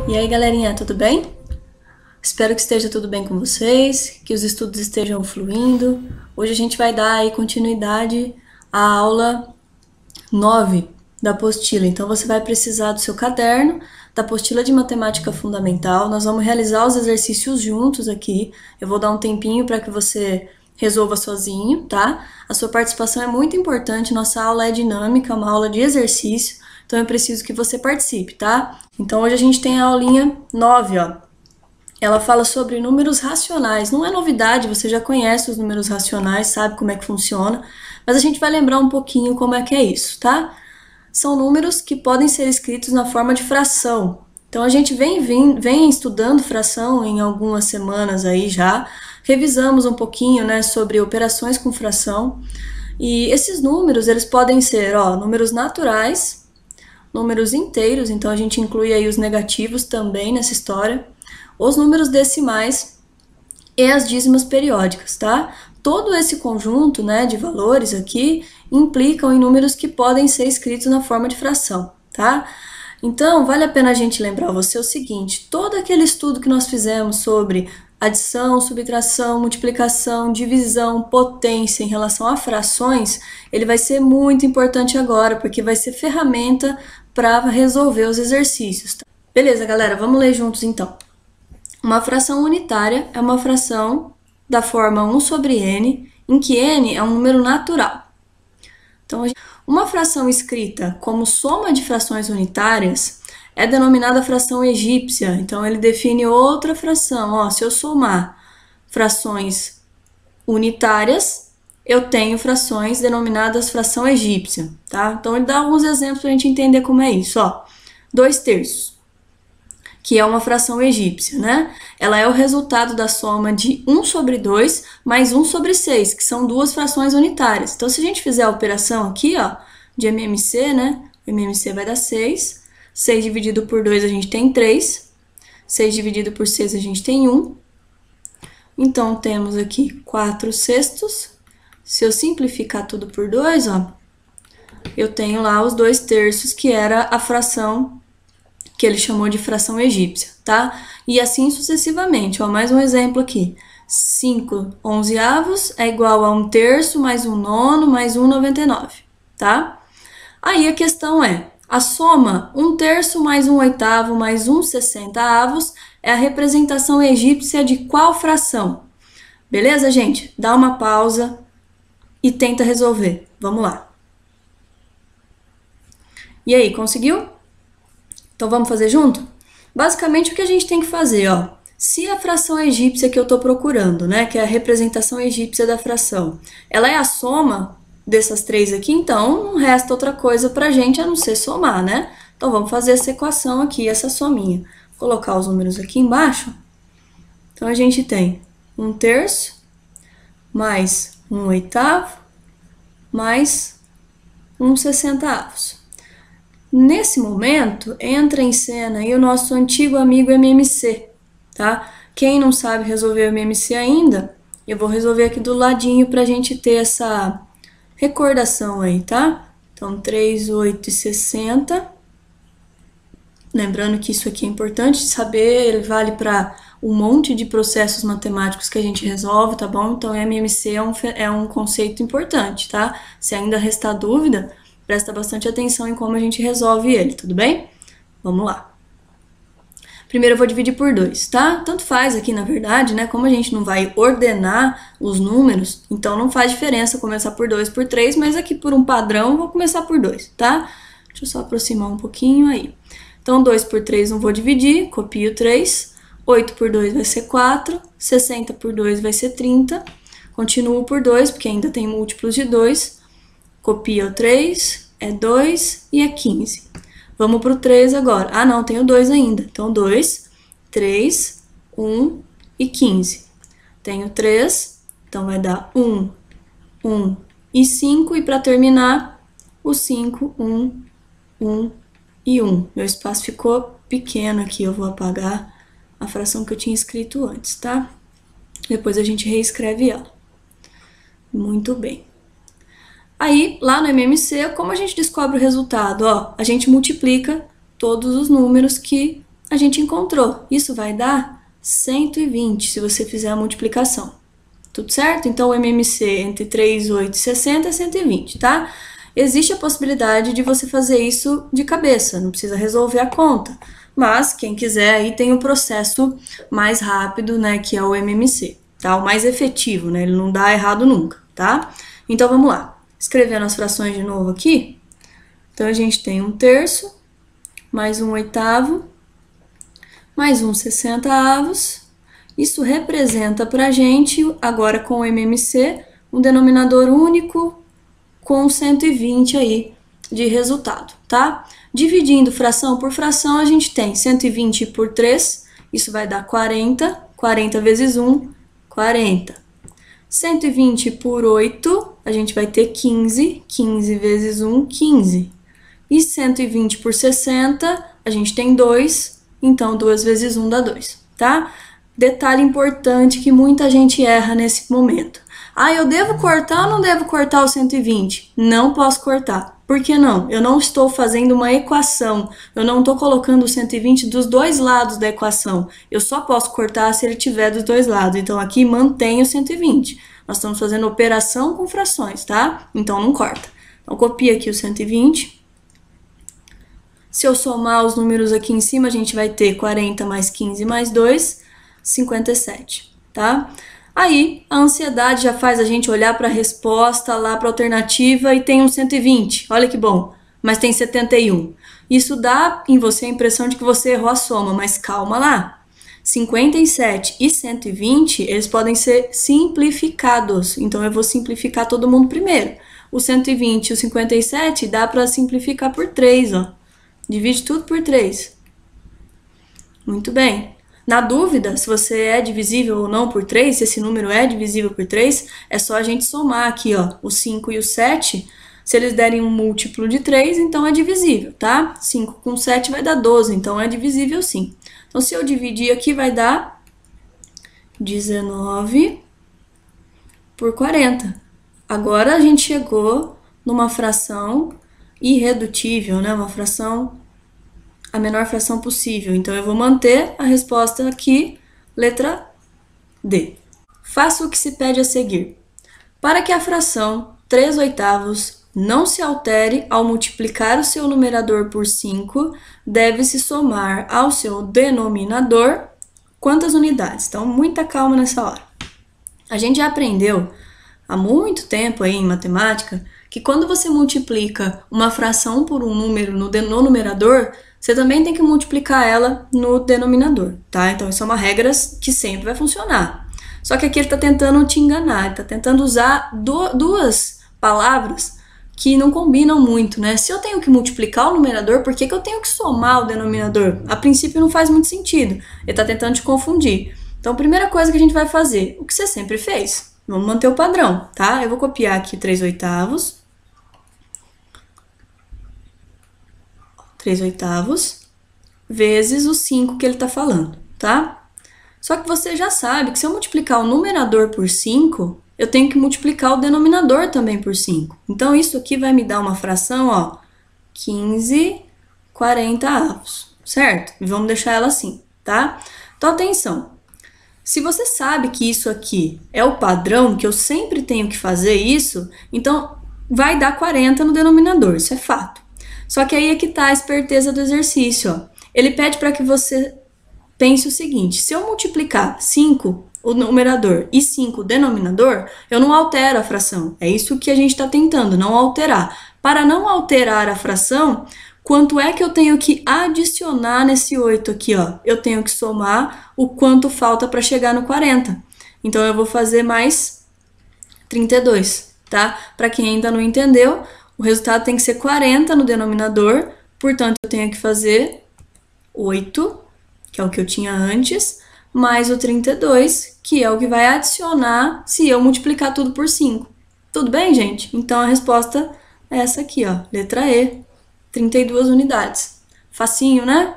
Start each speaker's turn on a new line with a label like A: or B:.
A: E aí, galerinha, tudo bem? Espero que esteja tudo bem com vocês, que os estudos estejam fluindo. Hoje a gente vai dar aí continuidade à aula 9 da apostila. Então você vai precisar do seu caderno, da apostila de matemática fundamental. Nós vamos realizar os exercícios juntos aqui. Eu vou dar um tempinho para que você resolva sozinho, tá? A sua participação é muito importante. Nossa aula é dinâmica, uma aula de exercício. Então eu preciso que você participe, tá? Então hoje a gente tem a aulinha 9, ó. Ela fala sobre números racionais. Não é novidade, você já conhece os números racionais, sabe como é que funciona, mas a gente vai lembrar um pouquinho como é que é isso, tá? São números que podem ser escritos na forma de fração. Então a gente vem estudando fração em algumas semanas aí já, revisamos um pouquinho, né, sobre operações com fração, e esses números, eles podem ser, ó, números naturais, números inteiros, então a gente inclui aí os negativos também nessa história, os números decimais e as dízimas periódicas, tá? Todo esse conjunto, né, de valores aqui implicam em números que podem ser escritos na forma de fração, tá? Então, vale a pena a gente lembrar você o seguinte, todo aquele estudo que nós fizemos sobre adição, subtração, multiplicação, divisão, potência em relação a frações, ele vai ser muito importante agora, porque vai ser ferramenta para resolver os exercícios, tá? Beleza, galera, vamos ler juntos então. Uma fração unitária é uma fração da forma 1 sobre n, em que n é um número natural. Então, uma fração escrita como soma de frações unitárias é denominada fração egípcia. Então, ele define outra fração. Ó, se eu somar frações unitárias, eu tenho frações denominadas fração egípcia, tá? Então, ele dá alguns exemplos para a gente entender como é isso. Ó, 2/3. Que é uma fração egípcia, né? Ela é o resultado da soma de 1 sobre 2 mais 1 sobre 6, que são duas frações unitárias. Então, se a gente fizer a operação aqui, ó, de MMC, né? O MMC vai dar 6. 6 dividido por 2 a gente tem 3. 6 dividido por 6 a gente tem 1. Então, temos aqui 4/6. Se eu simplificar tudo por 2, ó, eu tenho lá os 2/3, que era a fração que ele chamou de fração egípcia, tá? E assim sucessivamente, ó, mais um exemplo aqui. 5/11 é igual a 1/3 mais 1/9 mais 1/99, tá? Aí a questão é, a soma 1/3 mais 1/8 mais 1/60 é a representação egípcia de qual fração? Beleza, gente? Dá uma pausa e tenta resolver. Vamos lá. E aí, conseguiu? Então, vamos fazer junto? Basicamente, o que a gente tem que fazer, ó, se a fração egípcia que eu estou procurando, né, que é a representação egípcia da fração, ela é a soma dessas três aqui, então não resta outra coisa para a gente a não ser somar, né? Então, vamos fazer essa equação aqui, essa sominha. Vou colocar os números aqui embaixo. Então, a gente tem 1/3 mais 1/8 mais 1/60. Nesse momento, entra em cena aí o nosso antigo amigo MMC, tá? Quem não sabe resolver o MMC ainda, eu vou resolver aqui do ladinho pra gente ter essa recordação aí, tá? Então, 3, 8 e 60. Lembrando que isso aqui é importante saber, ele vale para um monte de processos matemáticos que a gente resolve, tá bom? Então, MMC é um conceito importante, tá? Se ainda restar dúvida, presta bastante atenção em como a gente resolve ele, tudo bem? Vamos lá. Primeiro eu vou dividir por 2, tá? Tanto faz aqui, na verdade, né? Como a gente não vai ordenar os números, então não faz diferença começar por 2, por 3, mas aqui por um padrão eu vou começar por 2, tá? Deixa eu só aproximar um pouquinho aí. Então, 2 por 3 não vou dividir, copio 3. 8 por 2 vai ser 4. 60 por 2 vai ser 30. Continuo por 2, porque ainda tem múltiplos de 2. Copia o 3, é 2 e é 15. Vamos para o 3 agora. Ah, não, tem o 2 ainda. Então, 2, 3, 1 e 15. Tenho 3, então vai dar 1, 1 e 5. E para terminar, o 5, 1, 1 e 1. Meu espaço ficou pequeno aqui, eu vou apagar a fração que eu tinha escrito antes, tá? Depois a gente reescreve ela. Muito bem. Aí, lá no MMC, como a gente descobre o resultado? Ó, a gente multiplica todos os números que a gente encontrou. Isso vai dar 120, se você fizer a multiplicação. Tudo certo? Então, o MMC entre 3, 8 e 60 é 120, tá? Existe a possibilidade de você fazer isso de cabeça, não precisa resolver a conta. Mas, quem quiser, aí tem o processo mais rápido, né, que é o MMC, tá? O mais efetivo, né? Ele não dá errado nunca, tá? Então, vamos lá. Escrevendo as frações de novo aqui. Então, a gente tem 1/3, mais 1/8, mais 1/60. Isso representa para a gente, agora com o MMC, um denominador único com 120 aí de resultado, tá? Dividindo fração por fração, a gente tem 120 por 3, isso vai dar 40. 40 vezes 1, 40. 120 por 8, a gente vai ter 15. 15 vezes 1, 15. E 120 por 60, a gente tem 2, então 2 vezes 1 dá 2, tá? Detalhe importante que muita gente erra nesse momento. Ah, eu devo cortar ou não devo cortar o 120? Não posso cortar. Por que não? Eu não estou fazendo uma equação. Eu não estou colocando o 120 dos dois lados da equação. Eu só posso cortar se ele tiver dos dois lados. Então, aqui mantém o 120. Nós estamos fazendo operação com frações, tá? Então, não corta. Então, copia aqui o 120. Se eu somar os números aqui em cima, a gente vai ter 40 mais 15 mais 2, 57, tá? Aí, a ansiedade já faz a gente olhar para a resposta, lá para a alternativa, e tem um 120, olha que bom, mas tem 71. Isso dá em você a impressão de que você errou a soma, mas calma lá. 57 e 120, eles podem ser simplificados, então eu vou simplificar todo mundo primeiro. O 120 e o 57 dá para simplificar por 3, ó. Divide tudo por 3. Muito bem. Na dúvida, se você é divisível ou não por 3, se esse número é divisível por 3, é só a gente somar aqui, ó, o 5 e o 7. Se eles derem um múltiplo de 3, então é divisível, tá? 5 com 7 vai dar 12, então é divisível sim. Então, se eu dividir aqui, vai dar 19 por 40. Agora, a gente chegou numa fração irredutível, né? Uma fração, a menor fração possível. Então, eu vou manter a resposta aqui, letra D. Faça o que se pede a seguir. Para que a fração 3/8 não se altere ao multiplicar o seu numerador por 5, deve-se somar ao seu denominador quantas unidades? Então, muita calma nessa hora. A gente já aprendeu há muito tempo aí em matemática que quando você multiplica uma fração por um número no numerador, você também tem que multiplicar ela no denominador, tá? Então, isso é uma regra que sempre vai funcionar. Só que aqui ele está tentando te enganar, ele está tentando usar duas palavras que não combinam muito, né? Se eu tenho que multiplicar o numerador, por que eu tenho que somar o denominador? A princípio não faz muito sentido. Ele está tentando te confundir. Então, a primeira coisa que a gente vai fazer, o que você sempre fez. Vamos manter o padrão, tá? Eu vou copiar aqui 3/8. 3/8 vezes o 5 que ele está falando, tá? Só que você já sabe que se eu multiplicar o numerador por 5, eu tenho que multiplicar o denominador também por 5. Então, isso aqui vai me dar uma fração, ó, 15/40, certo? E vamos deixar ela assim, tá? Então, atenção. Se você sabe que isso aqui é o padrão, que eu sempre tenho que fazer isso, então vai dar 40 no denominador, isso é fato. Só que aí é que tá a esperteza do exercício, ó. Ele pede para que você pense o seguinte, se eu multiplicar 5 o numerador e 5 o denominador, eu não altero a fração. É isso que a gente está tentando, não alterar. Para não alterar a fração, quanto é que eu tenho que adicionar nesse 8 aqui, ó? Eu tenho que somar o quanto falta para chegar no 40. Então, eu vou fazer mais 32, tá? Para quem ainda não entendeu, o resultado tem que ser 40 no denominador, portanto, eu tenho que fazer 8, que é o que eu tinha antes, mais o 32, que é o que vai adicionar se eu multiplicar tudo por 5. Tudo bem, gente? Então, a resposta é essa aqui, ó, letra E, 32 unidades. Facinho, né?